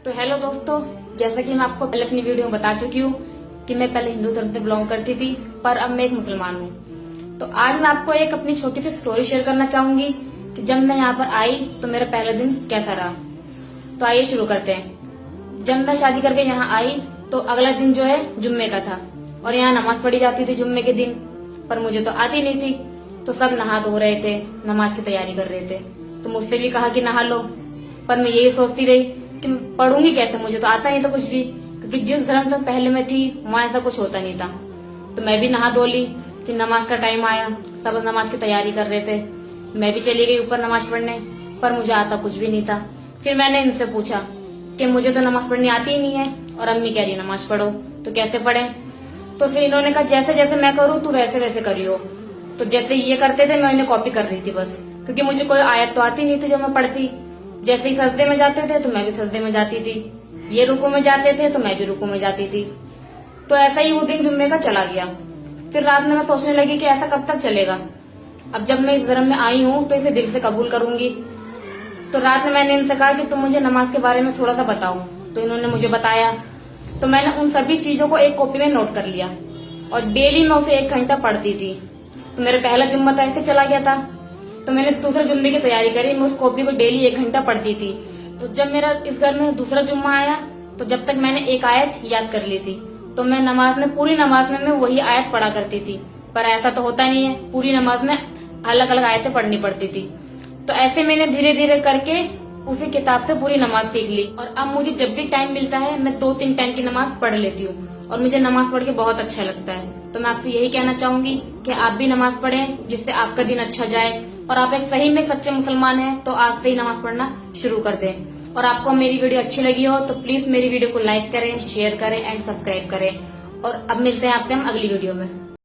तो हेलो दोस्तों, जैसा कि मैं आपको पहले अपनी वीडियो में बता चुकी हूँ कि मैं पहले हिंदू धर्म से बिलोंग करती थी, पर अब मैं एक मुसलमान हूँ। तो आज मैं आपको एक अपनी छोटी सी स्टोरी शेयर करना चाहूंगी कि जब मैं यहाँ पर आई तो मेरा पहला दिन कैसा रहा। तो आइए शुरू करते हैं। जब मैं शादी करके यहाँ आई तो अगला दिन जो है जुम्मे का था और यहाँ नमाज पढ़ी जाती थी जुम्मे के दिन, पर मुझे तो आती नहीं थी। तो सब नहा धो रहे थे, नमाज की तैयारी कर रहे थे। तो मुझसे भी कहा कि नहा लो, पर मैं यही सोचती रही कि पढ़ूंगी कैसे, मुझे तो आता नहीं था कुछ भी, क्योंकि जिस धर्म से पहले में थी वहाँ ऐसा कुछ होता नहीं था। तो मैं भी नहा धो ली। फिर नमाज का टाइम आया, सब नमाज की तैयारी कर रहे थे। मैं भी चली गई ऊपर नमाज पढ़ने, पर मुझे आता कुछ भी नहीं था। फिर मैंने इनसे पूछा कि मुझे तो नमाज पढ़नी आती ही नहीं है और अम्मी कह रही नमाज पढ़ो, तो कैसे पढ़े। तो फिर इन्होंने कहा जैसे जैसे मैं करूँ तू वैसे वैसे करियो। तो जैसे ये करते थे मैं इन्हें कॉपी कर रही थी बस, क्योंकि मुझे कोई आयत तो आती नहीं थी जो मैं पढ़ती। जैसे ही सजदे में जाते थे तो मैं भी सजदे में जाती थी, ये रुकू में जाते थे तो मैं भी रुकू में जाती थी। तो ऐसा ही वो दिन जुम्मे का चला गया। फिर रात में मैं सोचने लगी कि ऐसा कब तक चलेगा। अब जब मैं इस धर्म में आई हूँ तो इसे दिल से कबूल करूंगी। तो रात में मैंने इनसे कहा कि तुम मुझे नमाज के बारे में थोड़ा सा बताओ। तो इन्होंने मुझे बताया। तो मैंने उन सभी चीजों को एक कॉपी में नोट कर लिया और डेली मैं उसे 1 घंटा पढ़ती थी। तो मेरा पहला जुम्मा तो ऐसे चला गया था। तो मैंने दूसरे जुम्मे की तैयारी करी, मैं उस कॉपी को डेली 1 घंटा पढ़ती थी। तो जब मेरा इस घर में दूसरा जुम्मा आया तो जब तक मैंने एक आयत याद कर ली थी, तो मैं नमाज में पूरी नमाज में मैं वही आयत पढ़ा करती थी। पर ऐसा तो होता नहीं है, पूरी नमाज में अलग अलग आयतें पढ़नी पड़ती थी। तो ऐसे मैंने धीरे धीरे करके उसी किताब से पूरी नमाज सीख ली और अब मुझे जब भी टाइम मिलता है मैं 2-3 टाइम की नमाज पढ़ लेती हूँ और मुझे नमाज पढ़ के बहुत अच्छा लगता है। तो मैं आपसे यही कहना चाहूंगी कि आप भी नमाज पढ़ें, जिससे आपका दिन अच्छा जाए और आप एक सही में सच्चे मुसलमान हैं तो आज से ही नमाज पढ़ना शुरू कर दें। और आपको मेरी वीडियो अच्छी लगी हो तो प्लीज मेरी वीडियो को लाइक करें, शेयर करें एंड सब्सक्राइब करें। और अब मिलते हैं आपसे हम अगली वीडियो में।